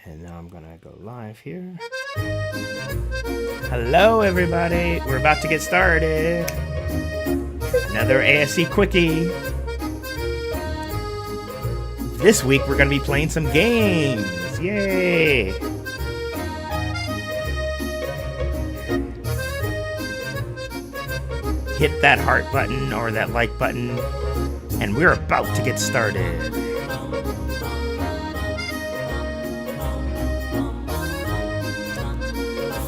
And now I'm gonna go live here. Hello, everybody. We're about to get started. Another ASC Quickie. This week we're gonna be playing some games. Yay! Hit that heart button or that like button, and we're about to get started.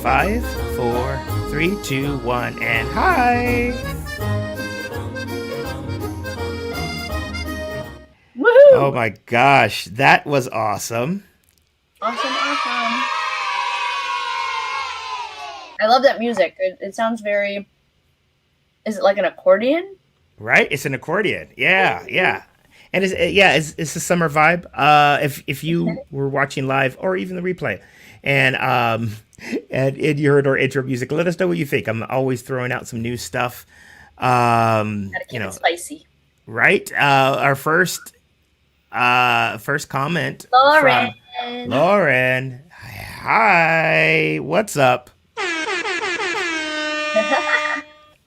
Five, four, three, two, one, and hi! Woohoo! Oh my gosh, that was awesome. Awesome. I love that music. It sounds very... Is it like an accordion? Right? It's an accordion. Yeah. And it's a summer vibe. If you were watching live or even the replay, and you heard our intro music, let us know what you think. I'm always throwing out some new stuff. Gotta keep it spicy. Right? Our first comment Lauren. from Lauren. Hi, what's up?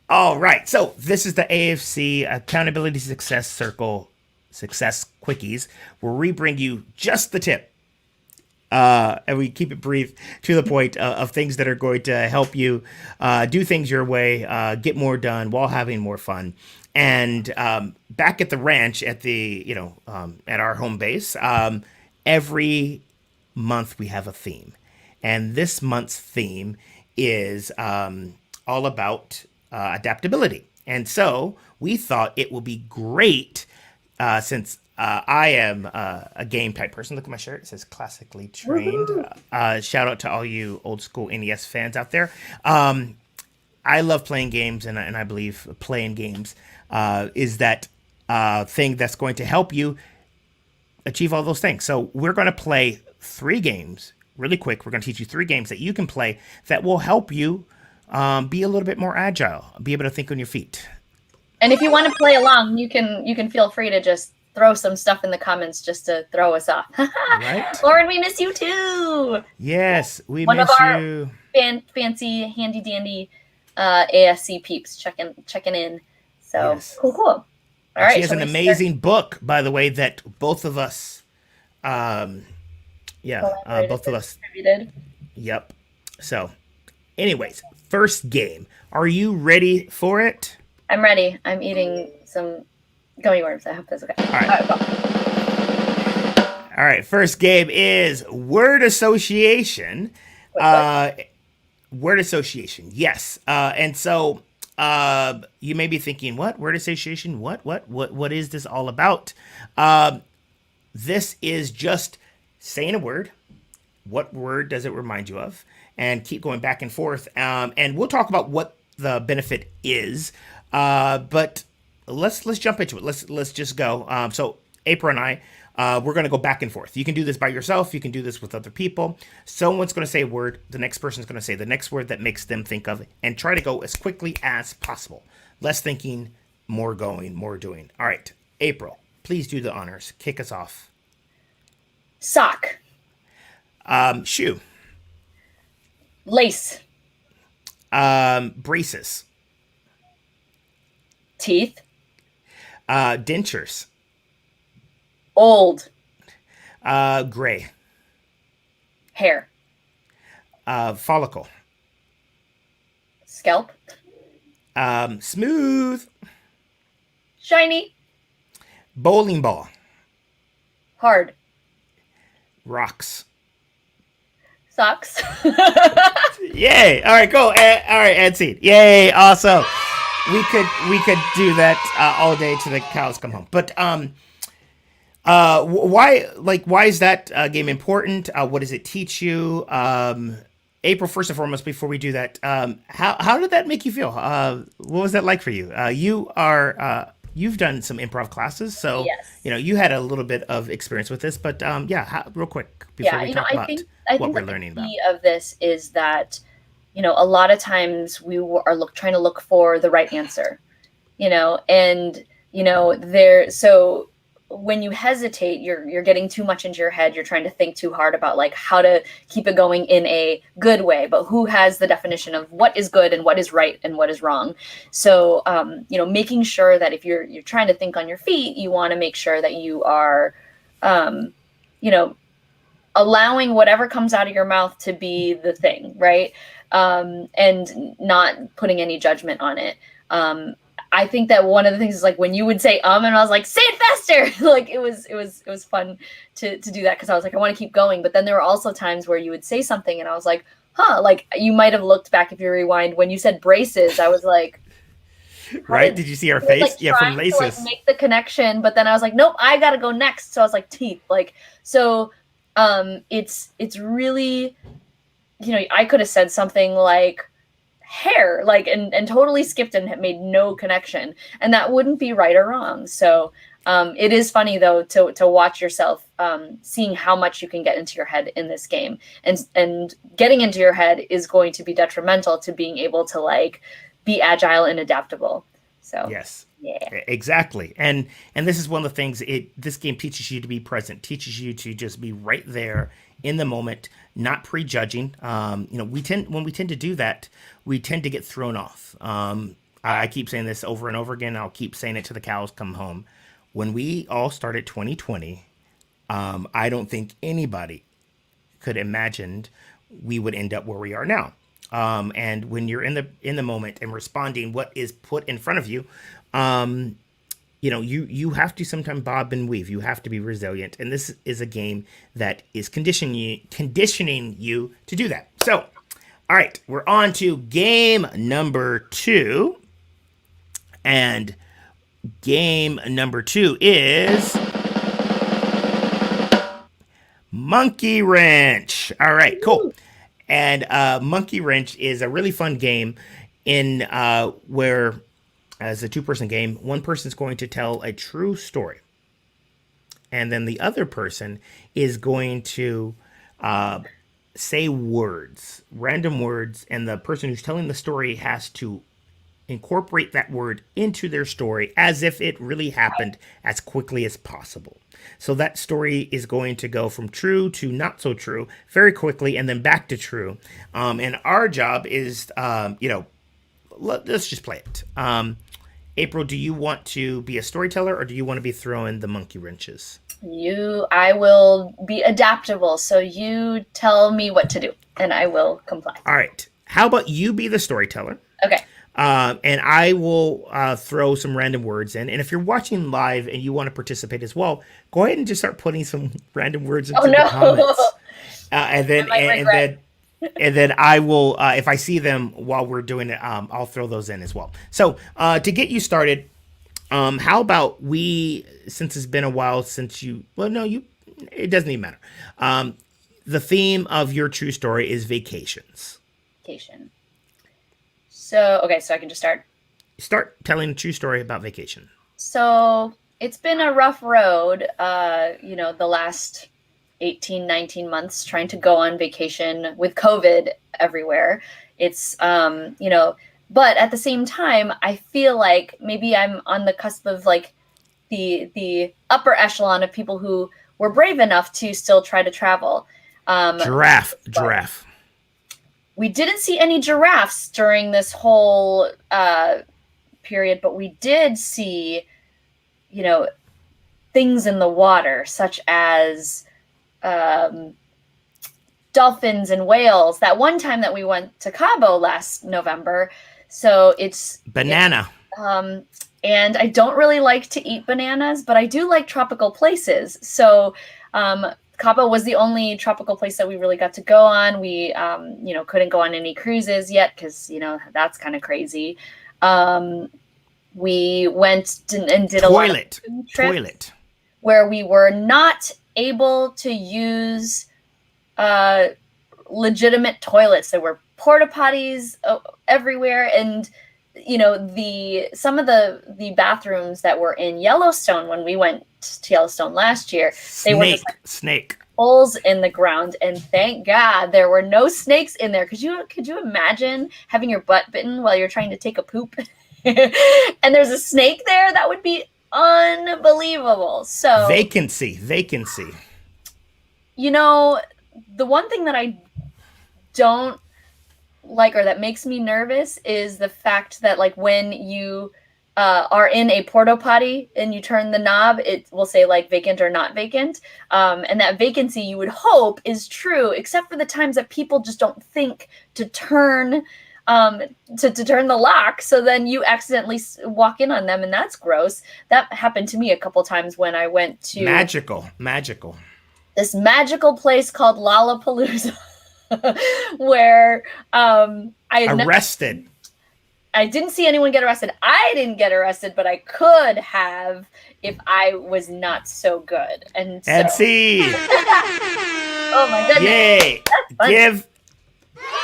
All right, so this is the AFC Accountability Success Circle Success Quickies, where we bring you just the tip. And we keep it brief, to the point, of things that are going to help you do things your way, get more done while having more fun. And back at the ranch, at at our home base, every month we have a theme, and this month's theme is all about adaptability. And so we thought it would be great, since I am a game type person. Look at my shirt. It says classically trained. Shout out to all you old school NES fans out there. I love playing games, and I believe playing games is that thing that's going to help you achieve all those things. So we're going to play 3 games really quick. We're going to teach you 3 games that you can play that will help you be a little bit more agile, be able to think on your feet. And if you want to play along, you can feel free to just throw some stuff in the comments just to throw us off. Right? Lauren, we miss you too. Yes, we One miss of our you. fancy, handy dandy ASC peeps checking in. So Yes. cool. All right. She has an amazing book, by the way, that both of us, both of us. Distributed. Yep. So, anyways, first game. Are you ready for it? I'm ready. I'm eating some gummy worms. I hope that's okay. All right. Go. All right. First game is word association. Word association. Yes. And so you may be thinking, what? Word association? What is this all about? This is just saying a word. What word does it remind you of? And keep going back and forth. And we'll talk about what the benefit is. But let's jump into it. Let's just go. So Apryl and I, we're going to go back and forth. You can do this by yourself. You can do this with other people. Someone's going to say a word. The next person's going to say the next word that makes them think of it, and try to go as quickly as possible. Less thinking, more going, more doing. All right, Apryl, please do the honors. Kick us off. Sock. Shoe. Lace. Braces. Teeth. Dentures. Old. Gray. Hair. Follicle. Scalp. Smooth. Shiny. Bowling ball. Hard. Rocks. Socks. Yay! All right, go. All right, add seed. Yay! Awesome. We could do that all day till the cows come home. But why is that game important? What does it teach you? Apryl, first and foremost, before we do that, how did that make you feel? What was that like for you? You've done some improv classes, so yes. You had a little bit of experience with this. But real quick before we talk about what we're learning about. The key of this is that a lot of times we are trying to look for the right answer, and there. So when you hesitate, you're getting too much into your head. You're trying to think too hard about like how to keep it going in a good way. But who has the definition of what is good and what is right and what is wrong? So making sure that if you're trying to think on your feet, you want to make sure that you are, allowing whatever comes out of your mouth to be the thing, right? And not putting any judgment on it. I think that one of the things is like when you would say and I was like, say it faster. Like it was fun to do that because I was like, I want to keep going. But then there were also times where you would say something and I was like, like you might have looked back if you rewind when you said braces. I was like, right? Did you see our face? Like, from laces. To, like, make the connection, but then I was like, nope, I gotta go next. So I was like, teeth. Like so, it's really, I could have said something like hair, like and totally skipped and made no connection, and that wouldn't be right or wrong. So it is funny though to watch yourself seeing how much you can get into your head in this game, and getting into your head is going to be detrimental to being able to like be agile and adaptable. So yes, yeah, exactly. And this is one of the things this game teaches you to be present, teaches you to just be right there in the moment, not prejudging. When we tend to do that, we tend to get thrown off. I keep saying this over and over again. I'll keep saying it till the cows come home. When we all started 2020, I don't think anybody could imagine we would end up where we are now. And when you're in the moment and responding what is put in front of you, you have to sometimes bob and weave. You have to be resilient. And this is a game that is conditioning you to do that. So, all right, we're on to game number 2. And game number 2 is Monkey Wrench. All right, cool. And Monkey Wrench is a really fun game in where, as a 2-person game, one person is going to tell a true story. And then the other person is going to say words, random words, and the person who's telling the story has to incorporate that word into their story as if it really happened as quickly as possible. So that story is going to go from true to not so true very quickly and then back to true. And our job is, let's just play it. Apryl, do you want to be a storyteller or do you want to be throwing the monkey wrenches? I will be adaptable. So you tell me what to do and I will comply. All right. How about you be the storyteller? Okay. And I will throw some random words in. And if you're watching live and you want to participate as well, go ahead and just start putting some random words into the comments. And then I will, if I see them while we're doing it, I'll throw those in as well. So to get you started, how about since it's been a while since it doesn't even matter. The theme of your true story is vacations. Vacation. So I can just start. Start telling a true story about vacation. So it's been a rough road, the last 18, 19 months trying to go on vacation with COVID everywhere. It's, but at the same time, I feel like maybe I'm on the cusp of like the upper echelon of people who were brave enough to still try to travel. Giraffe. We didn't see any giraffes during this whole period, but we did see, things in the water, such as dolphins and whales. That one time that we went to Cabo last November. So it's banana. And I don't really like to eat bananas, but I do like tropical places. So Cabo was the only tropical place that we really got to go on. We, couldn't go on any cruises yet because, that's kind of crazy. We went and did a toilet where we were not able to use legitimate toilets. There were porta potties everywhere, and some of the bathrooms that were in Yellowstone when we went to Yellowstone last year, they were just snake holes in the ground, and thank God there were no snakes in there. Could you imagine having your butt bitten while you're trying to take a poop and there's a snake there? That would be unbelievable. So, Vacancy. you know, the one thing that I don't like or that makes me nervous is the fact that like when you are in a porta potty and you turn the knob, it will say like vacant or not vacant. And that vacancy you would hope is true, except for the times that people just don't think to turn to turn the lock. So then you accidentally walk in on them, and that's gross. That happened to me a couple times when I went to Magical. this magical place called Lollapalooza. Where I had Arrested. I didn't see anyone get arrested. I didn't get arrested, but I could have if I was not so good. And see. Oh my goodness. Yay.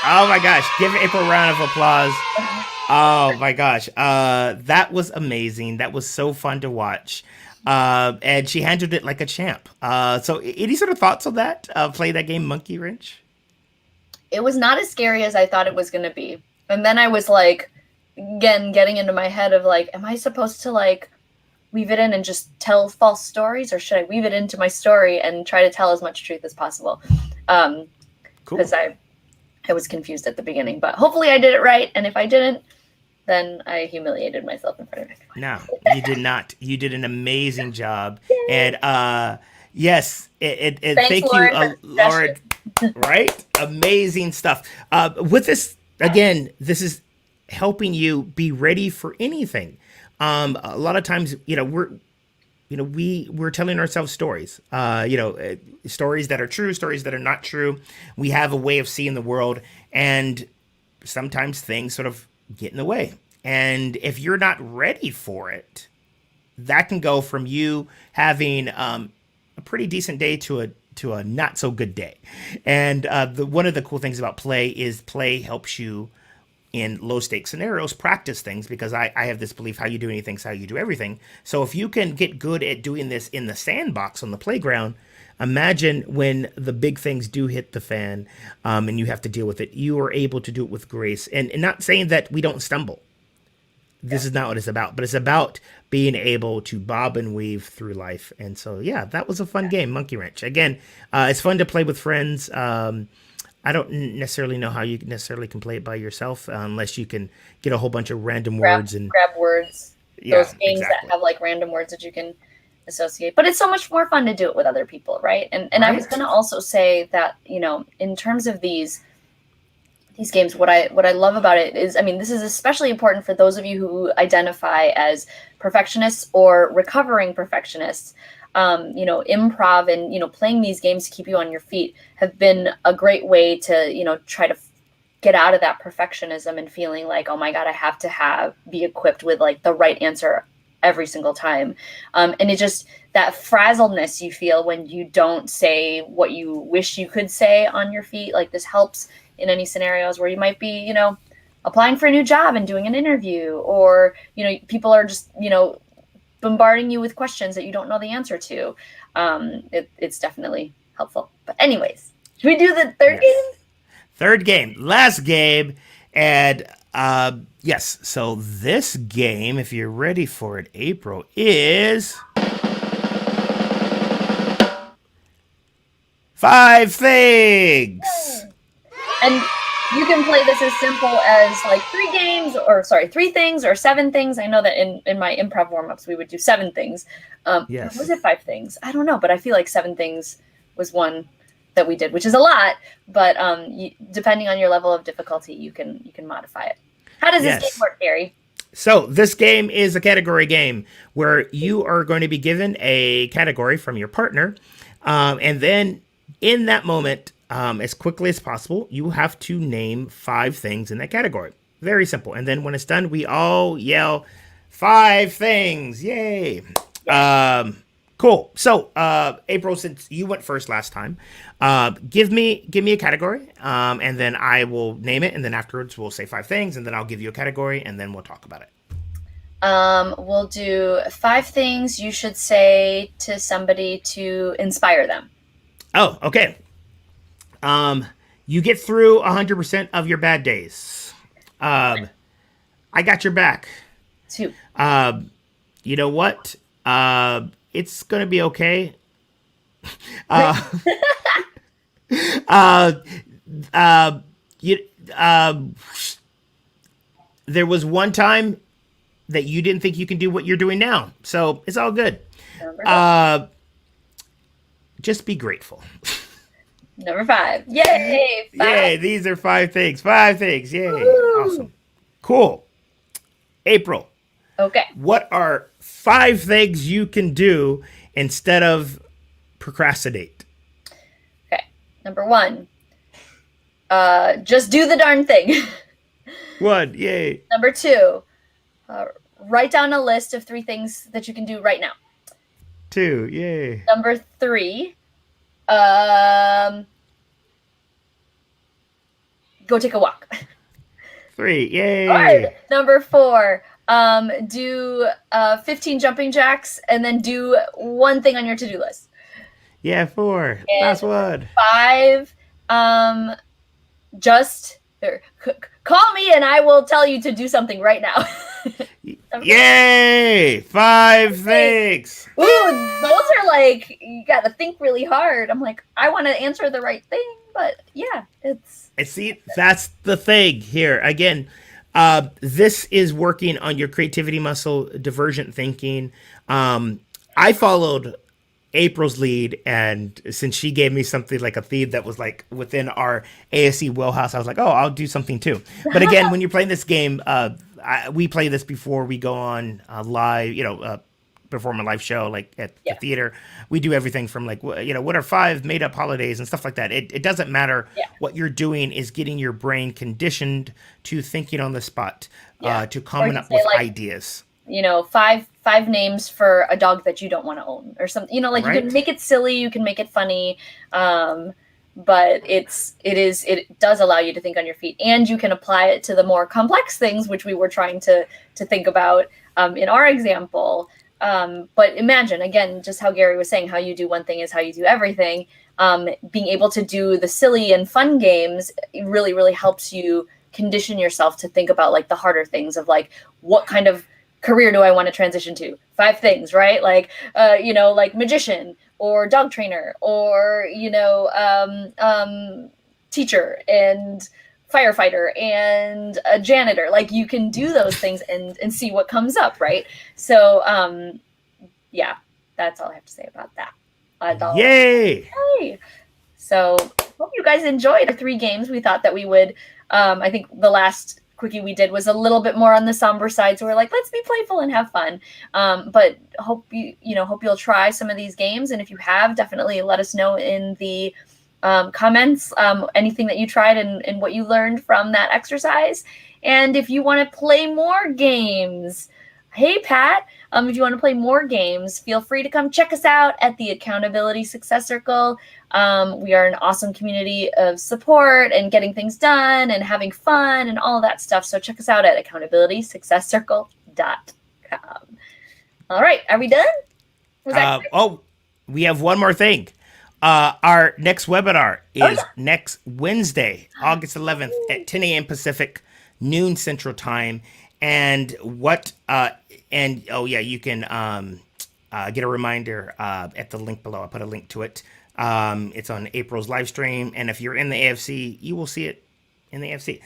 Oh my gosh. Give April a round of applause. Oh my gosh. That was amazing. That was so fun to watch. And she handled it like a champ. So any sort of thoughts on that? Play that game, Monkey Wrench? It was not as scary as I thought it was going to be. And then I was like, again, getting into my head of like, am I supposed to like weave it in and just tell false stories, or should I weave it into my story and try to tell as much truth as possible? Cool. Because I was confused at the beginning, but hopefully I did it right. And if I didn't, then I humiliated myself in front of everyone. No, you did not. You did an amazing job. And yes, thank you, Lauren. Right? Amazing stuff. With this, again, this is helping you be ready for anything. A lot of times, we're telling ourselves stories, stories that are true, stories that are not true. We have a way of seeing the world, and sometimes things sort of get in the way. And if you're not ready for it, that can go from you having a pretty decent day to a not so good day. And one of the cool things about play helps you in low stakes scenarios practice things, because I have this belief, how you do anything is how you do everything. So if you can get good at doing this in the sandbox on the playground, imagine when the big things do hit the fan, and you have to deal with it, you are able to do it with grace. And not saying that we don't stumble. This is not what it's about, but it's about being able to bob and weave through life. And so, yeah, that was a fun game, Monkey Wrench. Again, it's fun to play with friends. I don't necessarily know how you necessarily can play it by yourself, unless you can get a whole bunch of random words and grab words. Yeah, those games that have like random words that you can associate. But it's so much more fun to do it with other people, right? And I was going to also say that, in terms of these games, what I love about it is, this is especially important for those of you who identify as perfectionists or recovering perfectionists. Improv and, playing these games to keep you on your feet have been a great way to, try to get out of that perfectionism and feeling like, oh my God, I have to be equipped with like the right answer every single time. And it just, that frazzledness you feel when you don't say what you wish you could say on your feet, like this helps in any scenarios where you might be, applying for a new job and doing an interview, or, people are just, bombarding you with questions that you don't know the answer to. It's definitely helpful. But anyways, should we do the third game? Third game, last game. And yes, so this game, if you're ready for it, April, is 5 things. And you can play this as simple as like 3 things or 7 things. I know that in my improv warm-ups, we would do 7 things. Yes. Was it 5 things? I don't know, but I feel like 7 things was one that we did, which is a lot, but depending on your level of difficulty, you can modify it. How does this game work, Gary? So this game is a category game where you are going to be given a category from your partner, and then in that moment, as quickly as possible, you have to name 5 things in that category. Very simple. And then when it's done, we all yell 5 things. Yay. Cool. So, April, since you went first last time, give me a category, and then I will name it, and then afterwards we'll say 5 things, and then I'll give you a category, and then we'll talk about it. We'll do 5 things you should say to somebody to inspire them. Oh, okay. You get through 100% of your bad days. I got your back. 2. You know what? It's gonna be okay. Uh, uh, uh, you, uh, there was one time that you didn't think you can do what you're doing now, so it's all good. Number Uh, just be grateful. Number 5. Yay! 5. Yay! These are 5 things. 5 things. Yay! Woo! Awesome. Cool. April, Okay. what are 5 things you can do instead of procrastinate? Okay. Number 1. Just do the darn thing. 1. Yay. Number 2. Write down a list of 3 things that you can do right now. 2. Yay. Number 3. Go take a walk. 3. Yay. All right. Number 4. Do 15 jumping jacks and then do 1 thing on your to-do list. Yeah, 4. And Last one. 5. Just call me and I will tell you to do something right now. Yay! 5 things. Ooh, those are like, you got to think really hard. I'm like, I want to answer the right thing, but yeah, it's. And see, that's the thing here. Again, this is working on your creativity muscle, divergent thinking. I followed April's lead, and since she gave me something like a theme that was like within our ASC wheelhouse, I was like, oh, I'll do something too. But again, when you're playing this game, we play this before we go on live, perform a live show like at the theater. We do everything from like, what are 5 made up holidays and stuff like that. It doesn't matter. What you're doing is getting your brain conditioned to thinking on the spot, to coming up with like, ideas. 5 names for a dog that you don't want to own or something, right? You can make it silly, you can make it funny. But it does allow you to think on your feet, and you can apply it to the more complex things, which we were trying to think about in our example. But imagine, again, just how Gary was saying, how you do one thing is how you do everything. Being able to do the silly and fun games really, really helps you condition yourself to think about like the harder things of like, what kind of career do I want to transition to? 5 things, right? Like, like magician or dog trainer or, teacher and firefighter and a janitor. Like you can do those things and see what comes up, right? So, yeah, that's all I have to say about that. Yay! Yay! So hope you guys enjoyed the 3 games. We thought that we would, I think the last Quickie we did was a little bit more on the somber side, so we're like, let's be playful and have fun. But hope you'll try some of these games, and if you have, definitely let us know in the comments anything that you tried and what you learned from that exercise. And if you want to play more games, hey Pat, if you want to play more games, feel free to come check us out at the Accountability Success Circle. We are an awesome community of support and getting things done and having fun and all that stuff. So check us out at accountabilitysuccesscircle.com. All right, are we done? We have one more thing. Our next webinar is next Wednesday, August 11th at 10 a.m. Pacific, noon Central Time. And you can get a reminder at the link below. I'll put a link to it. It's on April's live stream, and if you're in the AFC, you will see it in the AFC.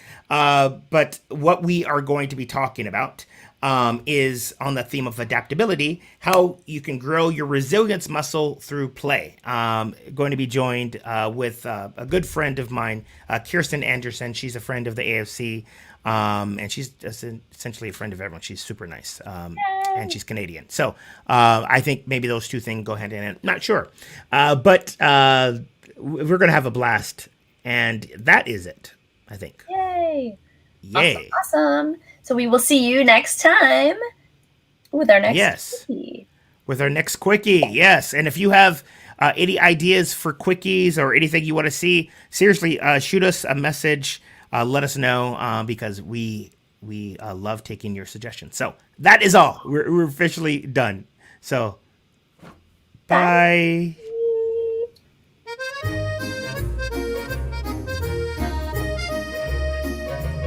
But what we are going to be talking about is on the theme of adaptability, how you can grow your resilience muscle through play. Going to be joined with a good friend of mine, Kirsten Anderson. She's a friend of the AFC. And she's essentially a friend of everyone. She's super nice. And she's Canadian. So I think maybe those 2 things go hand in hand. Not sure. But we're going to have a blast. And that is it, I think. Yay. Yay. Awesome. So we will see you next time with our next Quickie. With our next Quickie, yes. And if you have any ideas for Quickies or anything you want to see, seriously, shoot us a message. Let us know because we love taking your suggestions. So that is all. We're officially done. So bye.